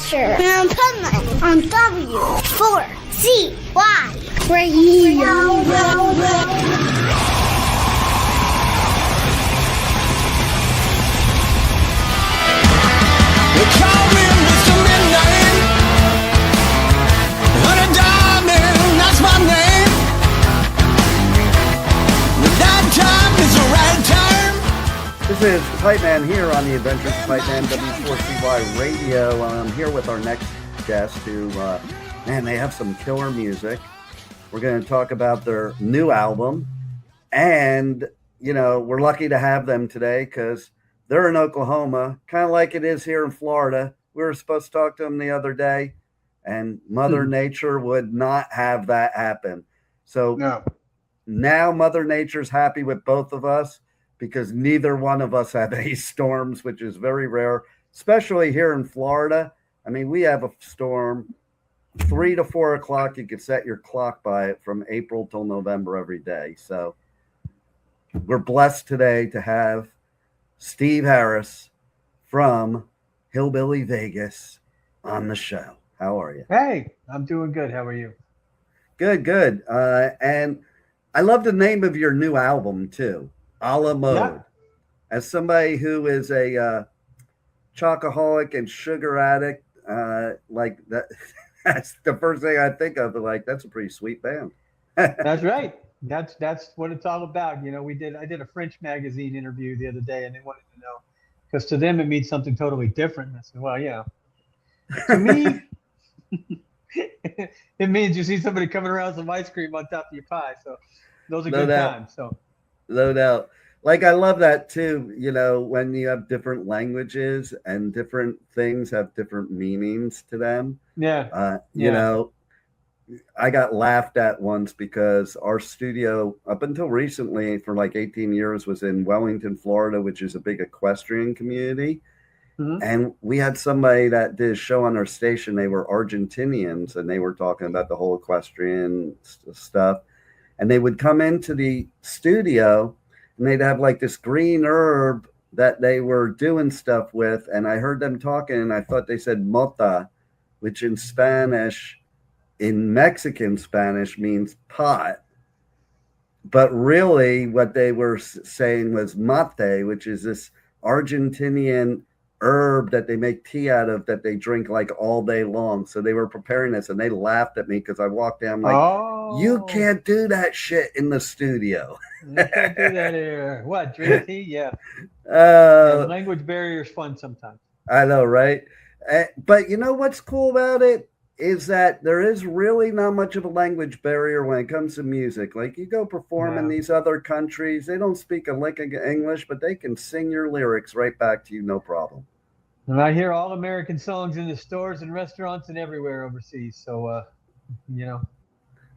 Asher and Pipeman on W4CY Radio. They call me Mr. Midnight, Honey Diamond, that's my name. The night time is the right time. This is Pipeman here on the Adventures of Pipeman W4CY Radio. I'm here with our next guest who, man, they have some killer music. We're going to talk about their new album. And, you know, we're lucky to have them today because they're in Oklahoma, kind of like it is here in Florida. We were supposed to talk to them the other day, and Mother Nature would not have that happen. So now Mother Nature's happy with both of us because neither one of us have any storms, which is very rare, especially here in Florida. I mean, we have a storm 3 to 4 o'clock. You could set your clock by it from April till November every day. So we're blessed today to have Steve Harris from Hillbilly Vegas on the show. How are you? Hey, I'm doing good. How are you? Good. And I love the name of your new album too, A La Mode. Yeah. As somebody who is a chocoholic and sugar addict, like that, that's the first thing I think of. Like, that's a pretty sweet band. That's right. That's what it's all about. You know, I did a French magazine interview the other day, and they wanted to know, because to them it means something totally different. And I said, well, yeah, to me, it means you see somebody coming around with some ice cream on top of your pie. So those are good times. So no doubt. Like, I love that too. You know, when you have different languages and different things have different meanings to them. Yeah. You know, I got laughed at once because our studio, up until recently, for like 18 years, was in Wellington, Florida, which is a big equestrian community. Mm-hmm. And we had somebody that did a show on our station. They were Argentinians, and they were talking about the whole equestrian stuff. And they would come into the studio, and they'd have like this green herb that they were doing stuff with. And I heard them talking, and I thought they said mota, which in Spanish, in Mexican Spanish, means pot. But really what they were saying was mate, which is this Argentinian herb that they make tea out of that they drink like all day long. So they were preparing this, and they laughed at me because I walked down like, you can't do that shit in the studio. You can't do that here. What, drink tea? Yeah. The language barrier is fun sometimes. I know, right? But you know what's cool about it is that there is really not much of a language barrier when it comes to music. Like, you go perform in these other countries, they don't speak a lick of English, but they can sing your lyrics right back to you, no problem. And I hear all American songs in the stores and restaurants and everywhere overseas. So, you know,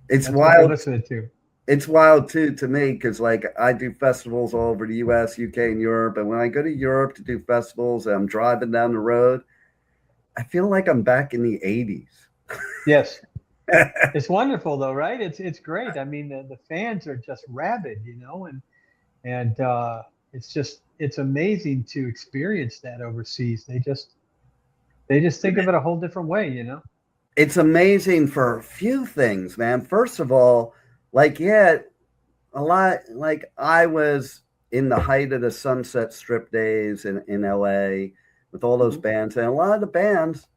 it's wild. Listen to. It's wild too to me because, like, I do festivals all over the U.S., U.K., and Europe. And when I go to Europe to do festivals and I'm driving down the road, I feel like I'm back in the 80s. Yes. It's wonderful though, right? It's great. I mean, the fans are just rabid, you know, and it's amazing to experience that overseas. They just think of it a whole different way, you know. It's amazing for a few things, man. First of all, like, a lot, like, I was in the height of the Sunset Strip days in LA with all those bands, and a lot of the bands,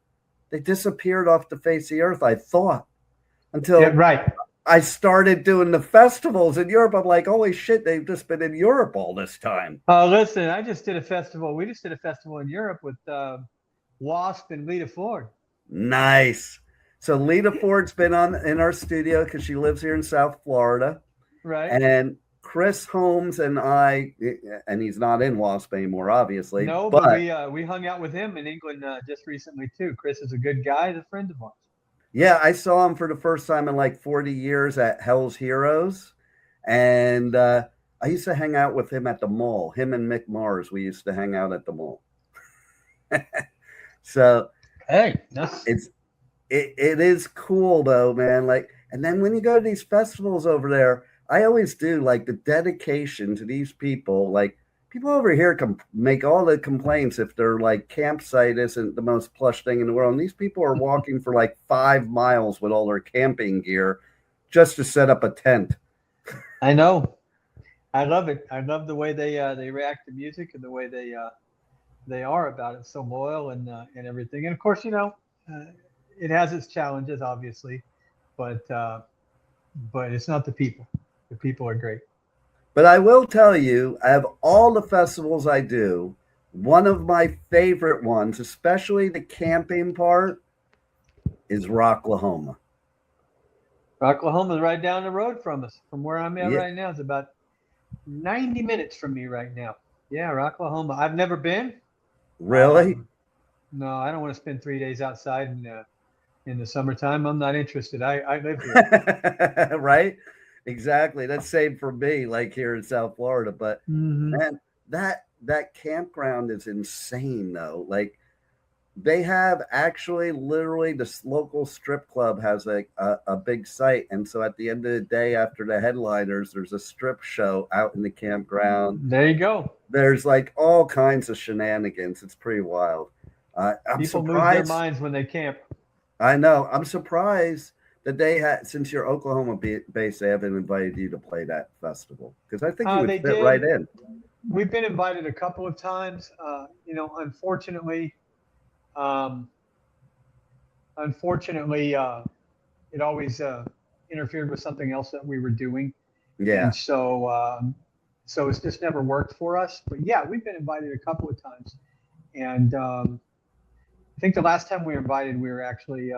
they disappeared off the face of the earth, I thought, until I started doing the festivals in Europe. I'm like, holy shit, they've just been in Europe all this time. Oh, listen, I just did a festival. We just did a festival in Europe with Wasp and Lita Ford. Nice. So Lita Ford's been in our studio because she lives here in South Florida. Right. And Chris Holmes and I, and he's not in Wasp anymore, obviously. No, but we hung out with him in England just recently too. Chris is a good guy, he's a friend of ours. Yeah, I saw him for the first time in like 40 years at Hell's Heroes. And I used to hang out with him at the mall. Him and Mick Mars, we used to hang out at the mall. So hey, it is cool though, man. Like, and then when you go to these festivals over there, I always do like the dedication to these people. Like, people over here make all the complaints if their like campsite isn't the most plush thing in the world. And these people are walking for like 5 miles with all their camping gear just to set up a tent. I know. I love it. I love the way they react to music and the way they are about it. So loyal and everything. And of course, it has its challenges, obviously, but it's not the people. The people are great. But I will tell you, out of all the festivals I do, one of my favorite ones, especially the camping part, is Rocklahoma. Rocklahoma is right down the road from us. From where I'm at right now, it's about 90 minutes from me right now. Yeah, Rocklahoma. I've never been. Really? No, I don't want to spend 3 days outside in the summertime. I'm not interested. I live here. Right? Exactly. That's same for me, like here in South Florida. But man, that campground is insane though. Like they have actually literally this local strip club has a big site. And so at the end of the day, after the headliners, there's a strip show out in the campground. There you go. There's like all kinds of shenanigans. It's pretty wild. I'm People surprised. lose their minds when they camp. I know. I'm surprised that they had, since you're Oklahoma based, they haven't invited you to play that festival because I think you would fit right in. We've been invited a couple of times. Unfortunately, it always interfered with something else that we were doing. Yeah. And so it's just never worked for us. But yeah, we've been invited a couple of times, and I think the last time we were invited, we were actually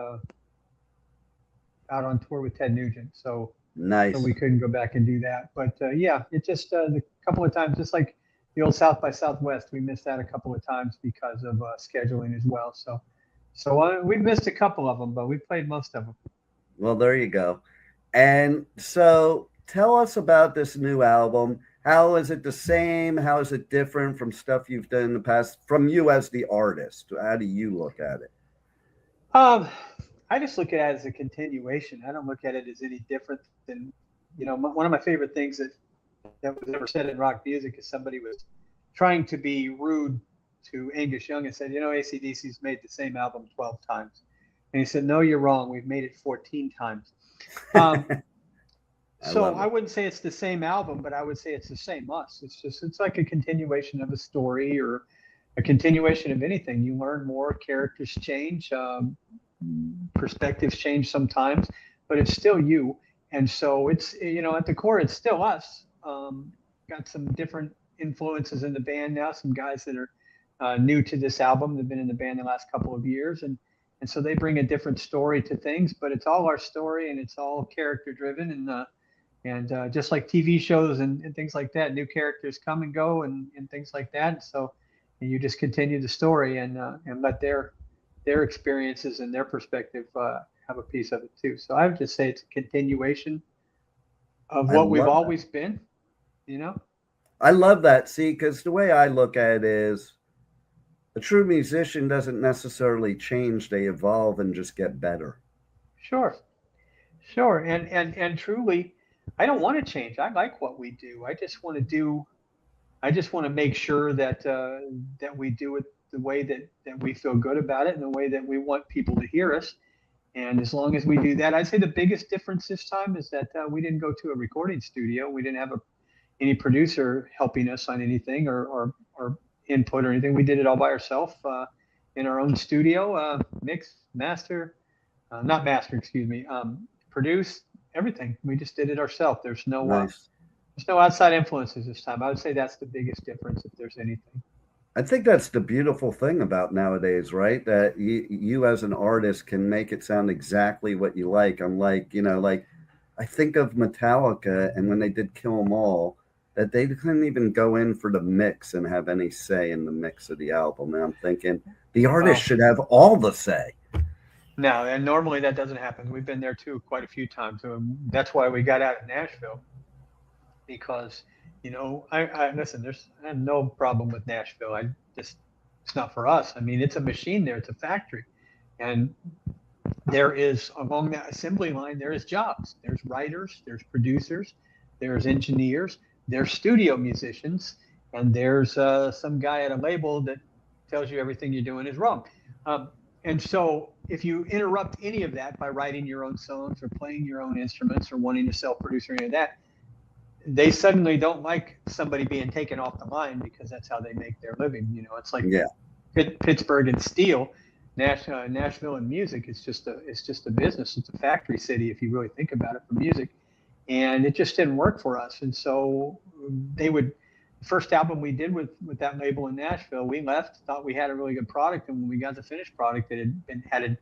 out on tour with Ted Nugent. So nice. So we couldn't go back and do that. But yeah, it just a couple of times, just like the old South by Southwest, we missed that a couple of times because of scheduling as well. So we missed a couple of them, but we played most of them. Well, there you go. And so tell us about this new album. How is it the same? How is it different from stuff you've done in the past from you as the artist? How do you look at it? I just look at it as a continuation. I don't look at it as any different than, one of my favorite things that was ever said in rock music is somebody was trying to be rude to Angus Young and said, AC/DC's made the same album 12 times. And he said, no, you're wrong. We've made it 14 times. So I wouldn't say it's the same album, but I would say it's the same us. It's like a continuation of a story or a continuation of anything. You learn more, characters change, perspectives change sometimes, but it's still you. And so it's, at the core, it's still us. Got some different influences in the band now, some guys that are new to this album. They've been in the band the last couple of years. And so they bring a different story to things, but it's all our story and it's all character driven. And just like TV shows and things like that, new characters come and go and things like that. And so you just continue the story and let their experiences and their perspective have a piece of it too. So I would just say it's a continuation of what we've always been, I love that. See, because the way I look at it is a true musician doesn't necessarily change. They evolve and just get better. Sure. And truly, I don't want to change. I like what we do. I just want to make sure that we do it the way that we feel good about it and the way that we want people to hear us. And as long as we do that, I'd say the biggest difference this time is that we didn't go to a recording studio. We didn't have any producer helping us on anything or input or anything. We did it all by ourselves in our own studio, produce everything. We just did it ourselves. There's no outside influences this time. I would say that's the biggest difference if there's anything. I think that's the beautiful thing about nowadays, right? That you as an artist can make it sound exactly what you like. Unlike, like I think of Metallica and when they did Kill 'Em All, that they couldn't even go in for the mix and have any say in the mix of the album. And I'm thinking the artist should have all the say. No, and normally that doesn't happen. We've been there too quite a few times. That's why we got out of Nashville. Because, I listen, I have no problem with Nashville. It's not for us. I mean, it's a machine there. It's a factory. And there is, along that assembly line, there is jobs. There's writers, there's producers, there's engineers, there's studio musicians, and there's some guy at a label that tells you everything you're doing is wrong. And so if you interrupt any of that by writing your own songs or playing your own instruments or wanting to self-produce or any of that, they suddenly don't like somebody being taken off the line, because that's how they make their living. You know, it's like Pittsburgh and steel, Nashville and music. It's just a business. It's a factory city if you really think about it for music, and it just didn't work for us. And so the first album we did with that label in Nashville, we left, thought we had a really good product, and when we got the finished product, it had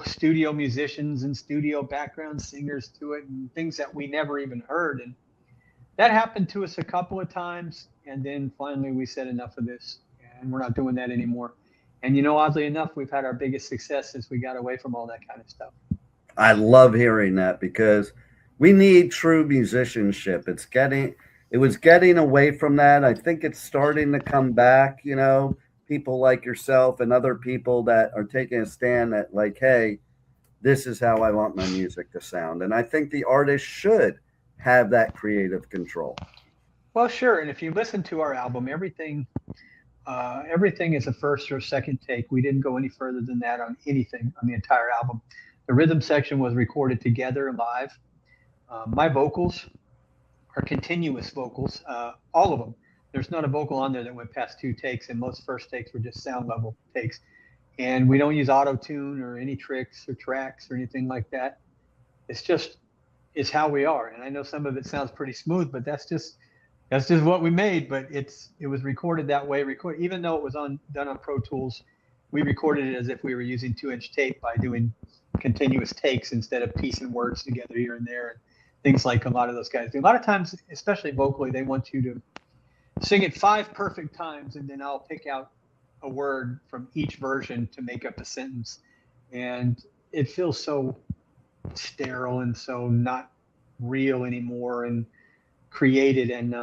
studio musicians and studio background singers to it, and things that we never even heard. And that happened to us a couple of times, and then finally we said enough of this, and we're not doing that anymore. And oddly enough, we've had our biggest success since we got away from all that kind of stuff. I love hearing that, because we need true musicianship. It was getting away from that. I think it's starting to come back, people like yourself and other people that are taking a stand that like, hey, this is how I want my music to sound. And I think the artist should have that creative control. Well, sure. And if you listen to our album, everything is a first or second take. We didn't go any further than that on anything on the entire album. The rhythm section was recorded together live. My vocals are continuous vocals, all of them. There's not a vocal on there that went past 2 takes, and most first takes were just sound level takes. And we don't use auto-tune or any tricks or tracks or anything like that. It's how we are. And I know some of it sounds pretty smooth, but that's just what we made. But it was recorded that way. Even though it was done on Pro Tools, we recorded it as if we were using 2-inch tape by doing continuous takes instead of piecing words together here and there, and things like a lot of those guys do. A lot of times, especially vocally, they want you to sing it 5 perfect times, and then I'll pick out a word from each version to make up a sentence. And it feels so sterile and so not real anymore and created. And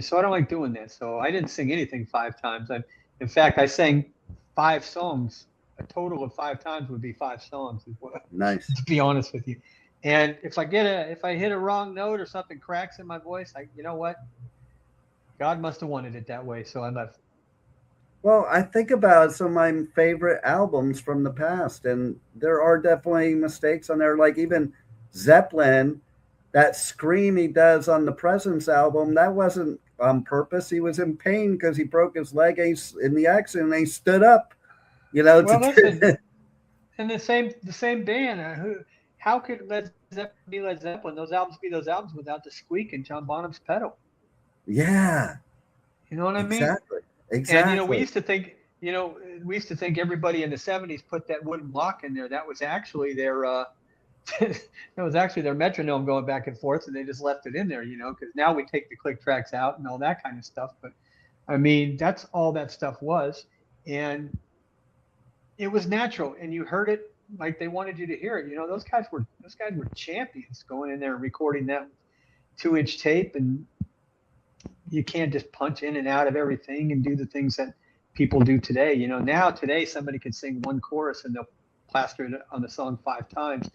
so I don't like doing that. So I didn't sing anything 5 times. In fact, I sang 5 songs. A total of 5 times would be 5 songs. Nice. To be honest with you. And if I hit a wrong note or something cracks in my voice, you know what? God must have wanted it that way. So I left. Well, I think about some of my favorite albums from the past, and there are definitely mistakes on there. Like even Zeppelin, that scream he does on the Presence album, that wasn't on purpose. He was in pain because he broke his leg in the accident, and he stood up. Well, listen, and the same band. How could Led Zeppelin be Led Zeppelin? Those albums be those albums without the squeak and John Bonham's pedal. Yeah. You know what I mean? Exactly. And we used to think everybody in the 70s put that wooden block in there. That was actually their metronome going back and forth, and they just left it in there, because now we take the click tracks out and all that kind of stuff. But I mean, that's all that stuff was, and it was natural, and you heard it like they wanted you to hear it. Those guys were champions going in there and recording that 2-inch tape, and you can't just punch in and out of everything and do the things that people do today. Now today somebody can sing 1 chorus and they'll plaster it on the song 5 times.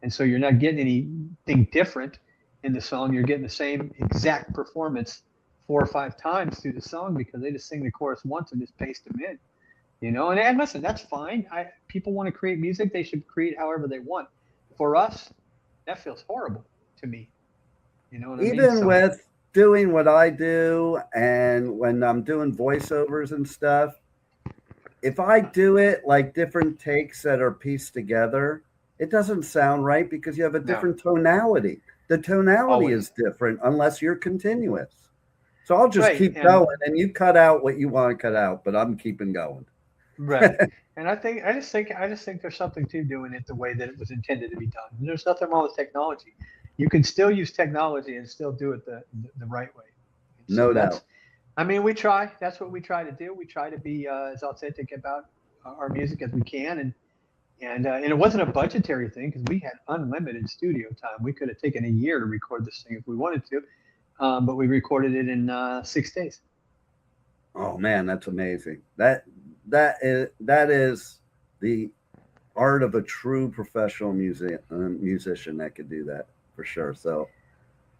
And so you're not getting anything different in the song. You're getting the same exact performance 4 or 5 times through the song, because they just sing the chorus once and just paste them in, and listen, that's fine. People want to create music. They should create however they want. For us, that feels horrible to me. You know what I mean? Even with doing what I do, and when I'm doing voiceovers and stuff, if I do it like different takes that are pieced together, it doesn't sound right, because you have a different tonality. The tonality is different unless you're continuous. So I'll just keep going, and you cut out what you want to cut out, but I'm keeping going. Right. And I just think there's something to doing it the way that it was intended to be done. And there's nothing wrong with technology. You can still use technology and still do it the right way. No doubt. I mean, we try. That's what we try to do. We try to be as authentic about our music as we can, and it wasn't a budgetary thing, because we had unlimited studio time. We could have taken a year to record this thing if we wanted to, but we recorded it in 6 days. Oh man, that's amazing. That is the art of a true professional musician that could do that, for sure. So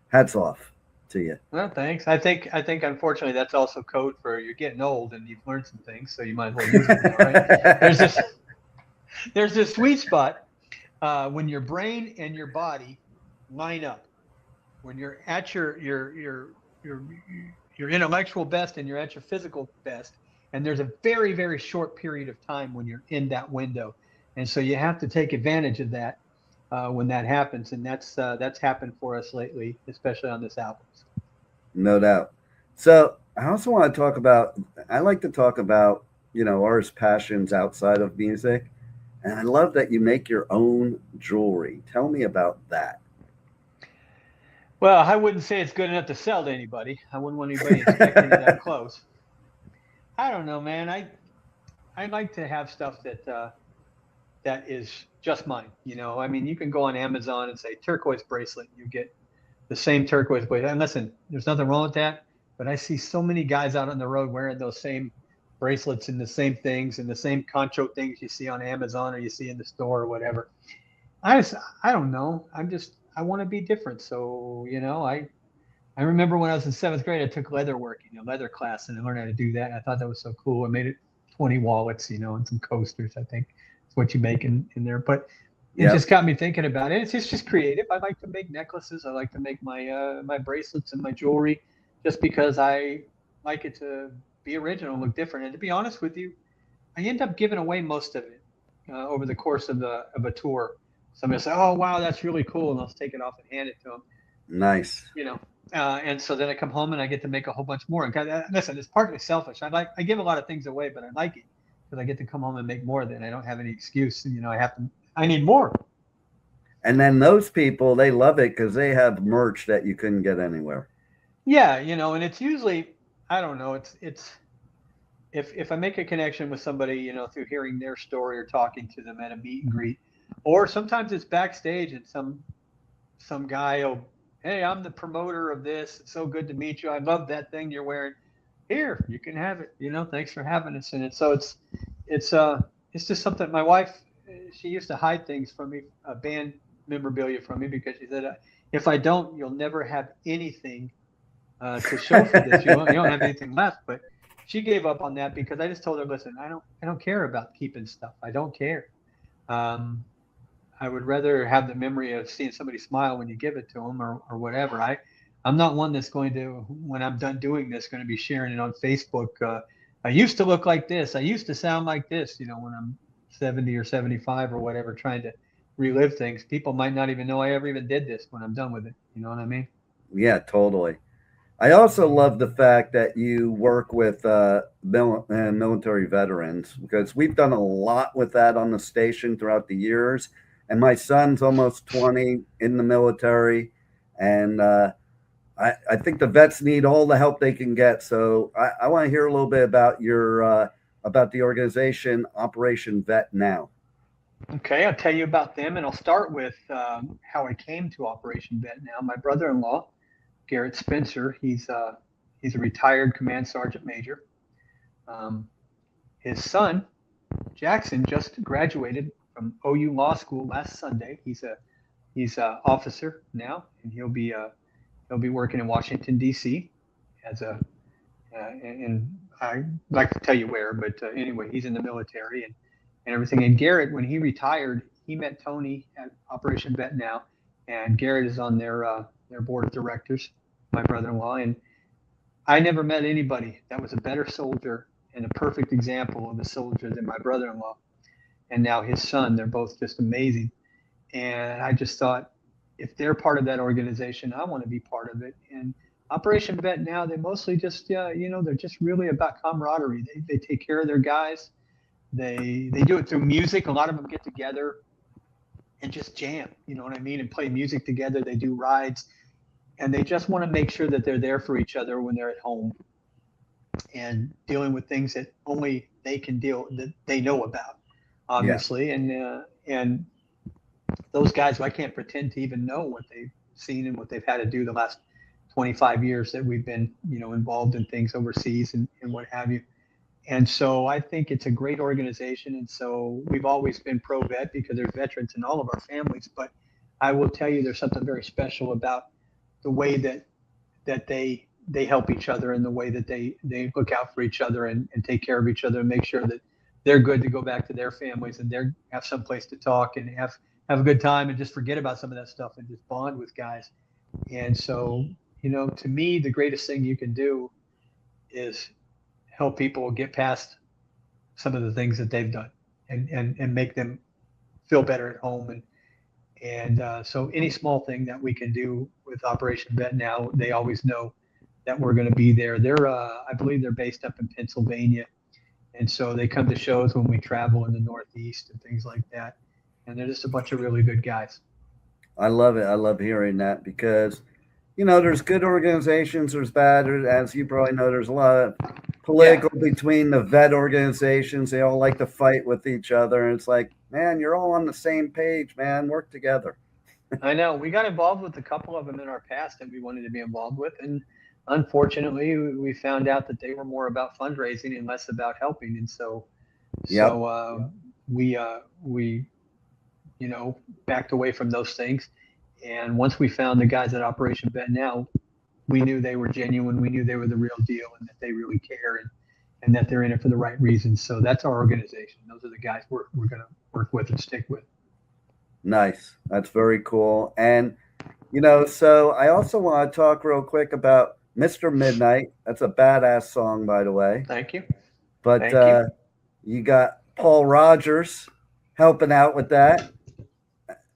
hats off to you. Well, thanks. I think unfortunately that's also code for you're getting old and you've learned some things, so you might as well use it now, right? There's this sweet spot when your brain and your body line up. When you're at your intellectual best and you're at your physical best, and there's a very, very short period of time when you're in that window, and so you have to take advantage of that when that happens, and that's happened for us lately, especially on this album. No doubt. So I also want to talk about, I like to talk about, artist passions outside of music. And I love that you make your own jewelry. Tell me about that. Well, I wouldn't say it's good enough to sell to anybody. I wouldn't want anybody inspecting it that close. I don't know, man. I like to have stuff that is just mine. I mean, you can go on Amazon and say turquoise bracelet. You get the same turquoise bracelet. And listen, there's nothing wrong with that. But I see so many guys out on the road wearing those same bracelets and the same things and the same concho things you see on Amazon or you see in the store or whatever. I don't know. I want to be different. So, I remember when I was in 7th grade, I took leather leather class, and I learned how to do that. I thought that was so cool. I made it 20 wallets, and some coasters, I think is what you make in there. But it just got me thinking about it. It's just creative. I like to make necklaces. I like to make my bracelets and my jewelry just because I like it to be original and look different. And to be honest with you, I end up giving away most of it over the course of a tour. Somebody will say, "Oh, wow, that's really cool," and I'll take it off and hand it to them. Nice. And so then I come home and I get to make a whole bunch more. And listen, it's partly selfish. I give a lot of things away, but I like it because I get to come home and make more. Then I don't have any excuse. I need more. And then those people, they love it because they have merch that you couldn't get anywhere. Yeah, and it's usually, I don't know, it's if I make a connection with somebody, through hearing their story or talking to them at a meet and greet, or sometimes it's backstage and some guy will, "Hey, I'm the promoter of this. It's so good to meet you. I love that thing you're wearing. Here, you can have it. Thanks for having us in it." So it's just something. My wife, she used to hide things from me, band memorabilia from me, because she said, "If I don't, you'll never have anything to show for this. You don't have anything left." But she gave up on that because I just told her, "Listen, I don't care about keeping stuff. I don't care. I would rather have the memory of seeing somebody smile when you give it to them or whatever. I'm not one that's going to, when I'm done doing this, going to be sharing it on Facebook. I used to look like this. I used to sound like this, when I'm 70 or 75 or whatever, trying to relive things. People might not even know I ever even did this when I'm done with it. You know what I mean?" Yeah, totally. I also love the fact that you work with military veterans, because we've done a lot with that on the station throughout the years. And my son's almost 20 in the military. And I think the vets need all the help they can get. So I want to hear a little bit about about the organization Operation Vet Now. Okay, I'll tell you about them, and I'll start with how I came to Operation Vet Now. My brother-in-law, Garrett Spencer, he's a retired command sergeant major. His son, Jackson, just graduated from OU Law School last Sunday. He's a officer now, and he'll be working in Washington D.C. And I'd like to tell you where, but anyway, he's in the military and everything. And Garrett, when he retired, he met Tony at Operation Vet Now, and Garrett is on their board of directors, my brother-in-law. And I never met anybody that was a better soldier and a perfect example of a soldier than my brother-in-law. And now his son, they're both just amazing. And I just thought, if they're part of that organization, I want to be part of it. And Operation Vet Now, they mostly just, they're just really about camaraderie. They take care of their guys. They do it through music. A lot of them get together and just jam, you know what I mean, and play music together. They do rides, and they just want to make sure that they're there for each other when they're at home and dealing with things that only they can deal, that they know about, obviously. Yeah. And those guys, I can't pretend to even know what they've seen and what they've had to do the last 25 years that we've been, involved in things overseas and what have you. And so I think it's a great organization. And so we've always been pro-vet because there's veterans in all of our families. But I will tell you, there's something very special about the way that that they help each other in the way that they look out for each other and take care of each other and make sure that they're good to go back to their families and they have some place to talk and have a good time and just forget about some of that stuff and just bond with guys. And so, to me, the greatest thing you can do is help people get past some of the things that they've done and make them feel better at home. And so any small thing that we can do with Operation Vet Now, they always know that we're going to be there. I believe they're based up in Pennsylvania. And so they come to shows when we travel in the Northeast and things like that. And they're just a bunch of really good guys. I love it. I love hearing that because, there's good organizations, there's bad. As you probably know, there's a lot of political between the vet organizations. They all like to fight with each other. And it's like, man, you're all on the same page, man. Work together. I know. We got involved with a couple of them in our past that we wanted to be involved with. And unfortunately, we found out that they were more about fundraising and less about helping. And so we backed away from those things. And once we found the guys at Operation Vet Now, we knew they were genuine. We knew they were the real deal and that they really care and that they're in it for the right reasons. So that's our organization. Those are the guys we're going to work with and stick with. Nice. That's very cool. And, so I also want to talk real quick about Mr. Midnight. That's a badass song, by the way. Thank you. But you got Paul Rogers helping out with that.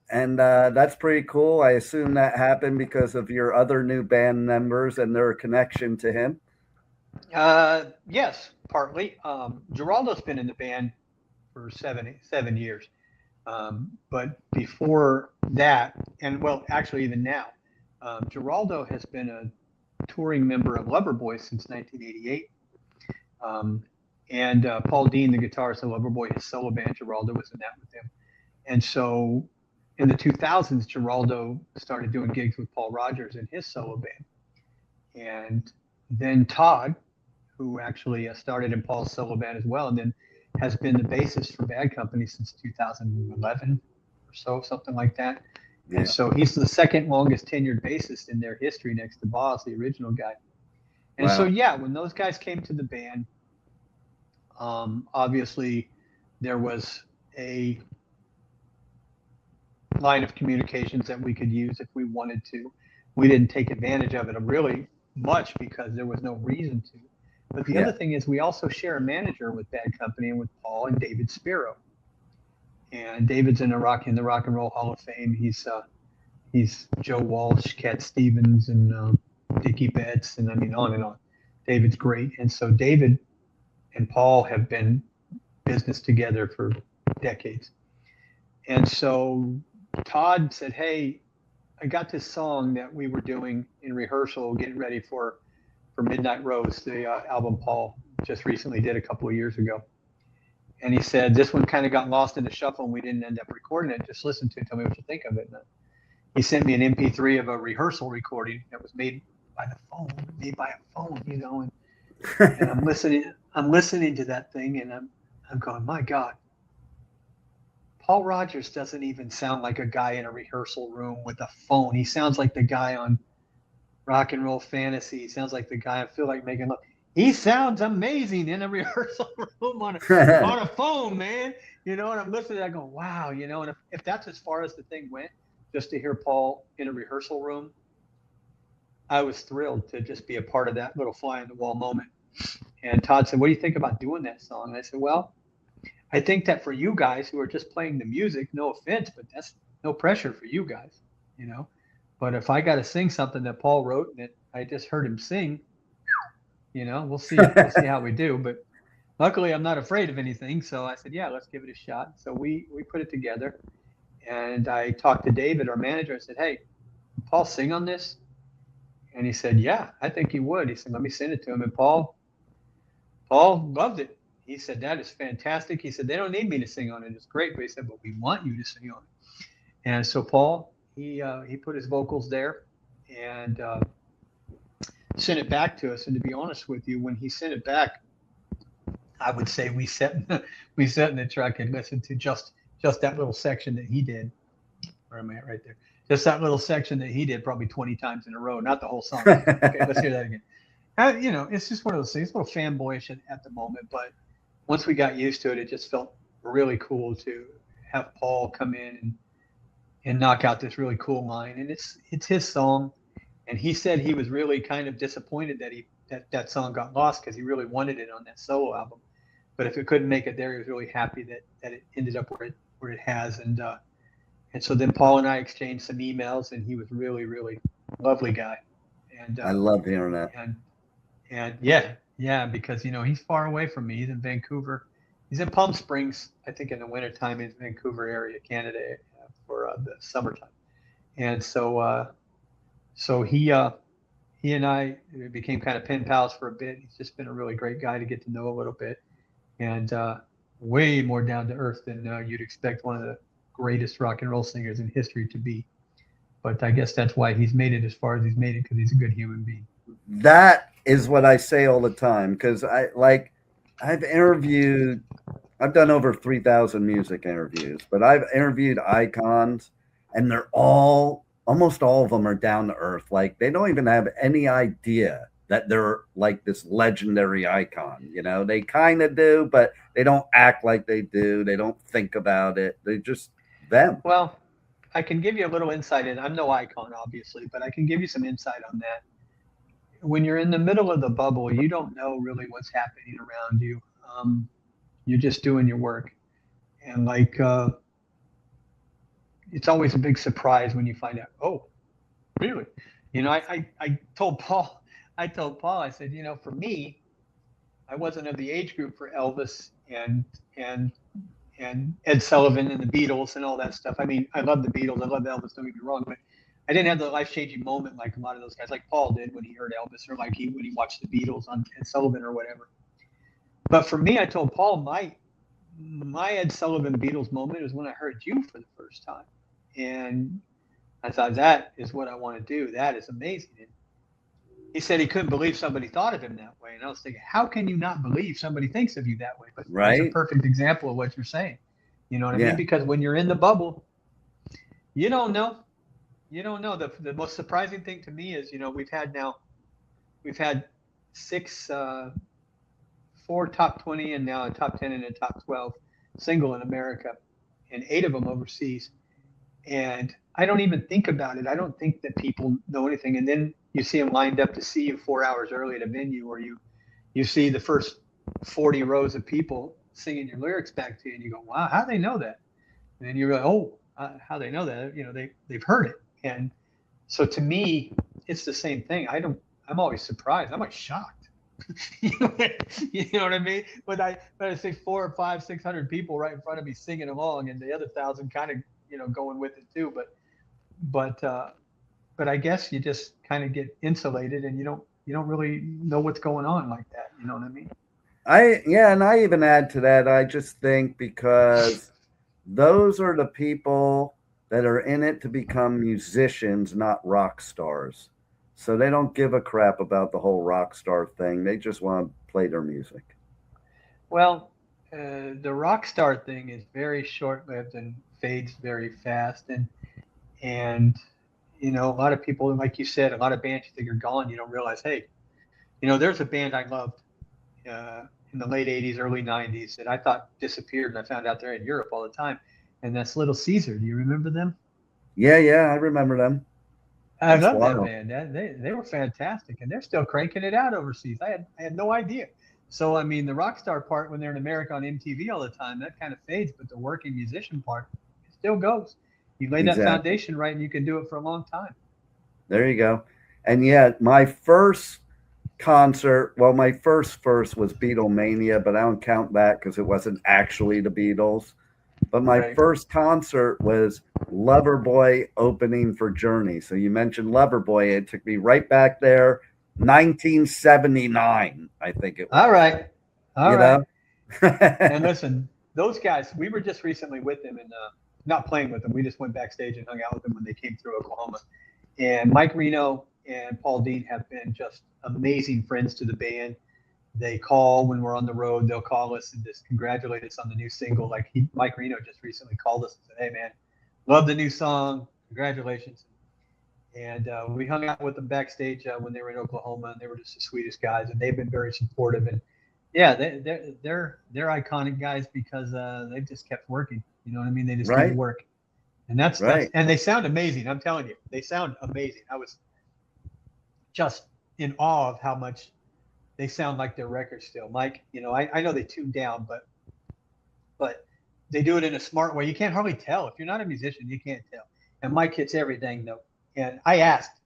And that's pretty cool. I assume that happened because of your other new band members and their connection to him. Yes, partly. Geraldo's been in the band for 7 years. But before that, and well, actually even now, Geraldo has been a touring member of Loverboy since 1988. And Paul Dean, the guitarist of Loverboy, his solo band, Geraldo was in that with him. And so in the 2000s, Geraldo started doing gigs with Paul Rogers in his solo band. And then Todd, who actually started in Paul's solo band as well, and then has been the bassist for Bad Company since 2011 or so, something like that. Yeah. And so he's the second longest tenured bassist in their history next to Boz, the original guy. And so, when those guys came to the band, obviously there was a line of communications that we could use if we wanted to. We didn't take advantage of it really much because there was no reason to. But the other thing is we also share a manager with Bad Company and with Paul and David Spiro. And David's in the Rock and Roll Hall of Fame. He's Joe Walsh, Cat Stevens, and Dickie Betts, and I mean on and on. David's great. And so David and Paul have been business together for decades. And so Todd said, hey, I got this song that we were doing in rehearsal, getting ready for Midnight Rose, the album Paul just recently did a couple of years ago. And he said, this one kind of got lost in the shuffle and we didn't end up recording it. Just listen to it, tell me what you think of it. And he sent me an MP3 of a rehearsal recording that was made by a phone, and I'm listening to that thing and I'm going, my God. Paul Rogers doesn't even sound like a guy in a rehearsal room with a phone. He sounds like the guy on Rock and Roll Fantasy. He sounds like the guy I feel like making love. He sounds amazing in a rehearsal room on a phone, man. And I'm listening, I go, wow, and if that's as far as the thing went, just to hear Paul in a rehearsal room, I was thrilled to just be a part of that little fly on the wall moment. And Todd said, what do you think about doing that song? And I said, well, I think that for you guys who are just playing the music, no offense, but that's no pressure for you guys, But if I got to sing something that Paul wrote and that I just heard him sing, we'll see how we do. But luckily, I'm not afraid of anything. So I said, yeah, let's give it a shot. So we put it together. And I talked to David, our manager. I said, hey, Paul sing on this? And he said, yeah, I think he would. He said, let me send it to him. And Paul loved it. He said, that is fantastic. He said, they don't need me to sing on it. It's great. But he said, but we want you to sing on it. And so Paul, he put his vocals there and sent it back to us. And to be honest with you, when he sent it back, I would say we sat in the truck and listened to just that little section that he did. Where am I at? Right there. Just that little section that he did probably 20 times in a row, not the whole song. Okay, let's hear that again. It's just one of those things, a little fanboyish at the moment, but once we got used to it, it just felt really cool to have Paul come in and knock out this really cool line. And it's his song. And he said he was really kind of disappointed that song got lost because he really wanted it on that solo album. But if it couldn't make it there, he was really happy that it ended up where it has. And so then Paul and I exchanged some emails, and he was really, really lovely guy. And I love hearing that. And yeah, because he's far away from me. He's in Vancouver. He's in Palm Springs, I think, in the wintertime in Vancouver area, Canada, for the summertime. And so he and I became kind of pen pals for a bit. He's just been a really great guy to get to know a little bit, and way more down to earth than you'd expect one of the greatest rock and roll singers in history to be. But I guess that's why he's made it as far as he's made it, because he's a good human being. That is what I say all the time, because I've done over 3,000 music interviews, but I've interviewed icons, and they're almost all of them are down to earth. Like, they don't even have any idea that they're like this legendary icon. They kind of do, but they don't act like they do. They don't think about it. They just them. Well, I can give you a little insight, and I'm no icon, obviously, but I can give you some insight on that. When you're in the middle of the bubble, you don't know really what's happening around you. You're just doing your work. And it's always a big surprise when you find out, oh, really? I told Paul, I said, for me, I wasn't of the age group for Elvis and Ed Sullivan and the Beatles and all that stuff. I mean, I love the Beatles. I love Elvis, don't get me wrong, but I didn't have the life-changing moment like a lot of those guys, like Paul did when he heard Elvis, or like when he watched the Beatles on Ed Sullivan or whatever. But for me, I told Paul, my Ed Sullivan Beatles moment is when I heard you for the first time. And I thought, that is what I want to do. That is amazing. And he said he couldn't believe somebody thought of him that way. And I was thinking, how can you not believe somebody thinks of you that way? But right. It's a perfect example of what you're saying. You know what I mean? Because when you're in the bubble, you don't know. You don't know. The most surprising thing to me is, we've had 4 top 20 and now a top 10 and a top 12 single in America, and 8 of them overseas. And I don't even think about it. I don't think that people know anything. And then you see them lined up to see you 4 hours early at a venue, or you see the first 40 rows of people singing your lyrics back to you, and you go, wow, how do they know that? And then you're like, oh, how they know that? They've heard it. And so to me, it's the same thing. I'm always surprised. I'm like shocked. You know what I mean? But I say 400 or 500, 600 people right in front of me singing along, and the other 1,000 kind of going with it too. But I guess you just kind of get insulated, and you don't really know what's going on like that. You know what I mean? And I even add to that. I just think because those are the people that are in it to become musicians, not rock stars. So they don't give a crap about the whole rock star thing. They just want to play their music. Well, the rock star thing is very short-lived and fades very fast. And a lot of people, like you said, a lot of bands you think are gone, you don't realize, hey, there's a band I loved in the late 80s, early 90s that I thought disappeared, and I found out they're in Europe all the time. And that's Little Caesar. Do you remember them? Yeah, I remember them. I love that band. They were fantastic, and they're still cranking it out overseas. I had no idea. So, I mean, the rock star part, when they're in America on MTV all the time, that kind of fades, but the working musician part, it still goes. You lay that foundation right, and you can do it for a long time. There you go. And my first concert, my first was Beatlemania, but I don't count that because it wasn't actually the Beatles. But my first concert was Loverboy opening for Journey. So you mentioned Loverboy. It took me right back there, 1979, I think it was. All right. All right. And listen, those guys, we were just recently with them and not playing with them. We just went backstage and hung out with them when they came through Oklahoma. And Mike Reno and Paul Dean have been just amazing friends to the band. They call when we're on the road. They'll call us and just congratulate us on the new single. Like Mike Reno just recently called us and said, hey, man, love the new song. Congratulations. And we hung out with them backstage when they were in Oklahoma, and they were just the sweetest guys, and they've been very supportive. And yeah, they're iconic guys because they've just kept working. You know what I mean? They just keep work, and that's and they sound amazing. I'm telling you, they sound amazing. I was just in awe of how much they sound like their records still. Mike, you know, I know they tune down, but they do it in a smart way. You can't hardly tell. If you're not a musician, you can't tell. And Mike hits everything though. And I asked,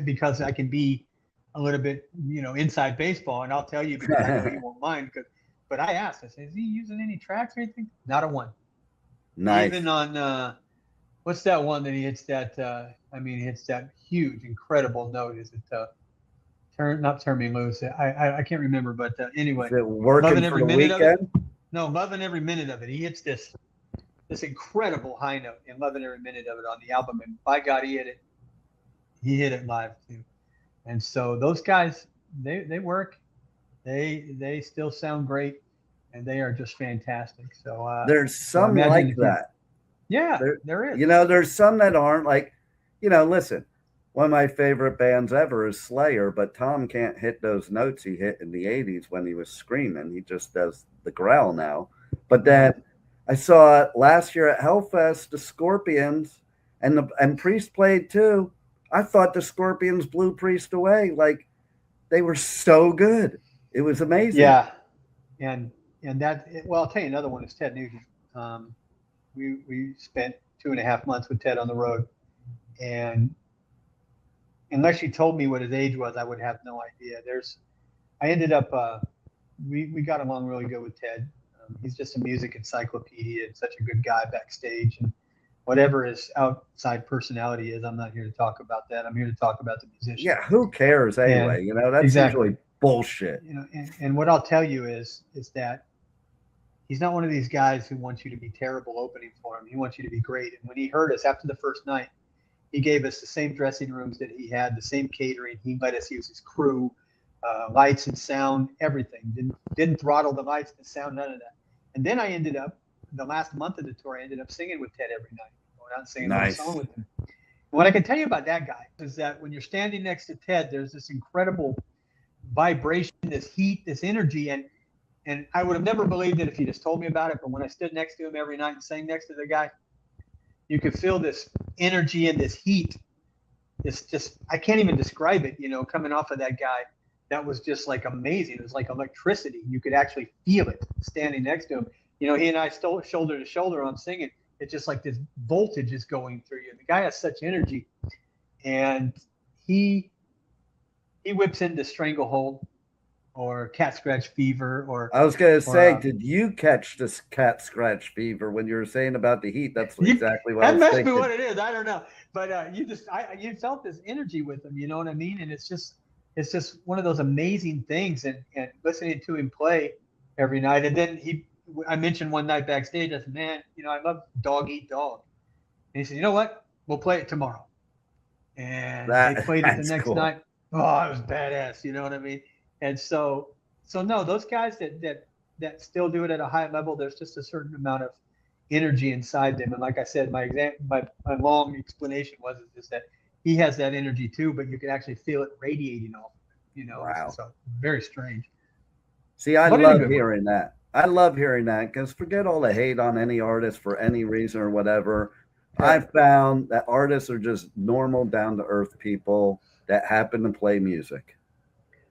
because I can be a little bit, you know, inside baseball, and I'll tell you because I know you won't mind. But I asked, I said, is he using any tracks or anything? Not a one. Nice. Even on what's that one that he hits that? He hits that huge, incredible note. Is it Turn Me Loose? I can't remember, but anyway. Is it Working for the Weekend? No, Loving Every Minute of It. He hits this incredible high note and Loving Every Minute of It on the album, and by God, he hit it live too. And so those guys, they work, they still sound great, and they are just fantastic. So there's some like that. Yeah, there is. You know, there's some that aren't like, you know, listen, one of my favorite bands ever is Slayer, but Tom can't hit those notes he hit in the 80s when he was screaming. He just does the growl now. But then I saw it last year at Hellfest, the Scorpions, and Priest played too. I thought the Scorpions blew Priest away. Like, they were so good. It was amazing. Yeah. And that, well, I'll tell you another one is Ted Nugent. We spent 2.5 months with Ted on the road, and unless you told me what his age was, I would have no idea. I ended up, we got along really good with Ted. He's just a music encyclopedia and such a good guy backstage, and whatever his outside personality is, I'm not here to talk about that. I'm here to talk about the musician. Yeah, who cares anyway? You know, that's usually bullshit. You know, and what I'll tell you is that he's not one of these guys who wants you to be terrible opening for him. He wants you to be great. And when he heard us after the first night, he gave us the same dressing rooms that he had, the same catering. He let us use his crew, lights and sound, everything. Didn't throttle the lights, the sound, none of that. And then I ended up, the last month of the tour, I ended up singing with Ted every night, going out and singing a song with him. And what I can tell you about that guy is that when you're standing next to Ted, there's this incredible vibration, this heat, this energy. And I would have never believed it if you just told me about it. But when I stood next to him every night and sang next to the guy, you could feel this energy and this heat. It's just, I can't even describe it, you know, coming off of that guy. That was just like amazing. It was like electricity. You could actually feel it standing next to him. You know, he and I still shoulder to shoulder on singing. It's just like this voltage is going through you. The guy has such energy, and he whips into Stranglehold or Cat Scratch Fever. Or I was going to say, did you catch this Cat Scratch Fever when you were saying about the heat? That's exactly what I was thinking. That must be what it is. I don't know, but you felt this energy with him. You know what I mean? And it's just one of those amazing things. And listening to him play every night, and then I mentioned one night backstage, I said, man, you know, I love Dog Eat Dog. And he said, you know what? We'll play it tomorrow. And they played it the next night. Oh, it was badass. You know what I mean? And so no, those guys that still do it at a high level, there's just a certain amount of energy inside them. And like I said, my long explanation was just that he has that energy too, but you can actually feel it radiating off of him, you know? Wow. So very strange. See, I love hearing that. I love hearing that, because forget all the hate on any artist for any reason or whatever. Right. I've found that artists are just normal, down-to-earth people that happen to play music.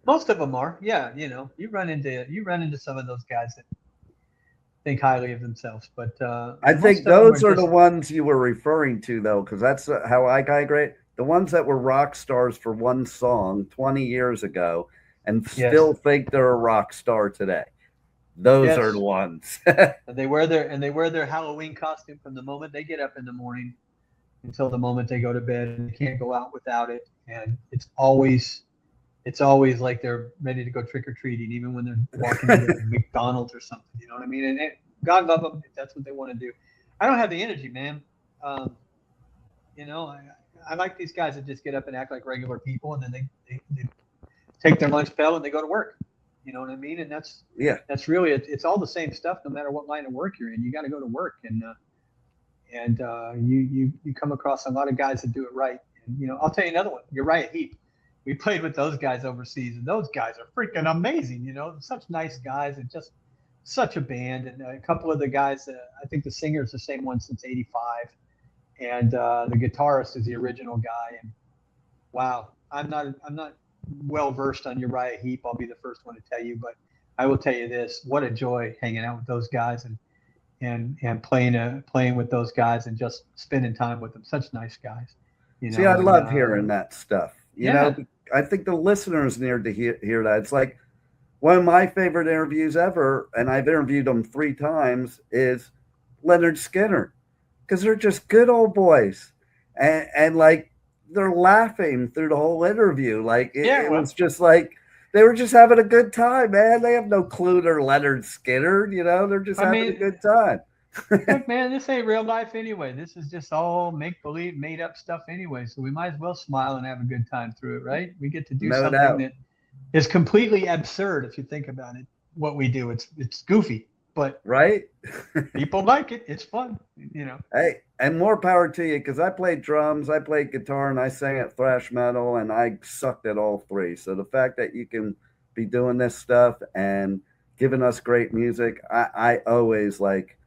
Most of them are, yeah. You know, you run into some of those guys that think highly of themselves, but I think those are the ones you were referring to, though, because that's how I grade the ones that were rock stars for one song 20 years ago and still think they're a rock star today. Those are the ones. They wear their Halloween costume from the moment they get up in the morning until the moment they go to bed, and they can't go out without it. And it's always like they're ready to go trick or treating, even when they're walking into McDonald's or something. You know what I mean? And God love them if that's what they want to do. I don't have the energy, man. You know, I like these guys that just get up and act like regular people, and then they take their lunch pail and they go to work. You know what I mean? And that's really, it's all the same stuff, no matter what line of work you're in. You got to go to work. And you come across a lot of guys that do it right. And, you know, I'll tell you another one, Uriah Heep. We played with those guys overseas, and those guys are freaking amazing. You know, such nice guys and just such a band. And a couple of the guys, I think the singer's the same one since '85, and the guitarist is the original guy. And wow, I'm not well versed on Uriah Heep. I'll be the first one to tell you, but I will tell you this: what a joy hanging out with those guys and playing with those guys and just spending time with them. Such nice guys. You know, See, I love hearing that stuff. You yeah. know, I think the listeners need to hear that. It's like one of my favorite interviews ever, and I've interviewed them 3 times, is Leonard Skinner, because they're just good old boys, and like they're laughing through the whole interview. Like it was just like they were just having a good time, man. They have no clue they're Leonard Skinner. You know, they're just having a good time. Look, man, this ain't real life anyway. This is just all make-believe, made-up stuff anyway. So we might as well smile and have a good time through it, right? We get to do something that is completely absurd if you think about it. What we do, it's goofy, but right, people like it. It's fun, you know. Hey, and more power to you, because I played drums, I played guitar, and I sang at thrash metal, and I sucked at all 3. So the fact that you can be doing this stuff and giving us great music, I always like.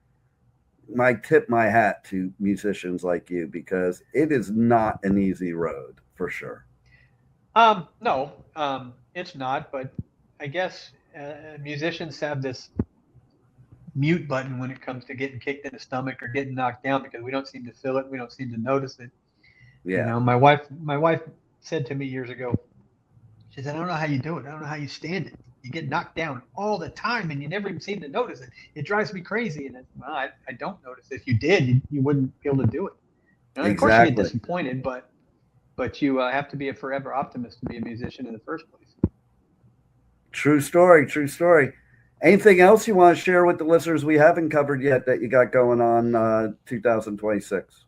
I tip my hat to musicians like you, because it is not an easy road for sure. No, it's not. But I guess musicians have this mute button when it comes to getting kicked in the stomach or getting knocked down, because we don't seem to feel it. We don't seem to notice it. Yeah. You know, my wife said to me years ago, she said, "I don't know how you do it. I don't know how you stand it. You get knocked down all the time, and you never even seem to notice it. It drives me crazy." And I don't notice. If you did, you wouldn't be able to do it. And exactly. Of course, you get disappointed, but you have to be a forever optimist to be a musician in the first place. True story. True story. Anything else you want to share with the listeners we haven't covered yet that you got going on 2026?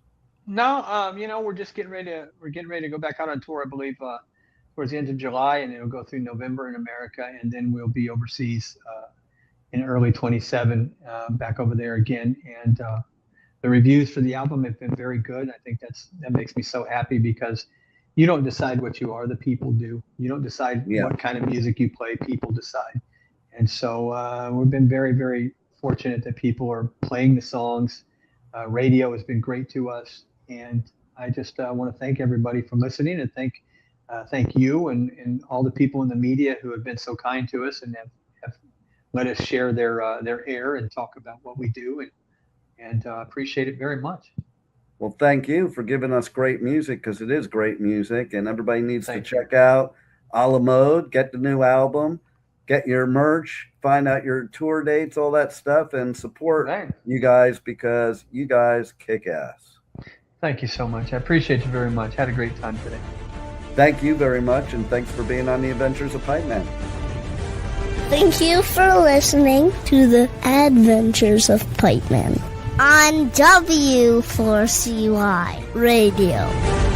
No, you know, we're getting ready to go back out on tour, I believe. Towards the end of July, and it'll go through November in America, and then we'll be overseas in early 27 back over there again. And the reviews for the album have been very good. I think that makes me so happy, because you don't decide what you are, the people do. You don't decide what kind of music you play, people decide. And so we've been very, very fortunate that people are playing the songs. Radio has been great to us, and I just want to thank everybody for listening, and thank you and all the people in the media who have been so kind to us and have let us share their air and talk about what we do, and appreciate it very much. Well, thank you for giving us great music, because it is great music, and everybody needs to check out A La Mode, get the new album, get your merch, find out your tour dates, all that stuff, and support you guys, because you guys kick ass. Thank you so much. I appreciate you very much. Had a great time today. Thank you very much, and thanks for being on the Adventures of Pipeman. Thank you for listening to the Adventures of Pipeman on W4CY Radio.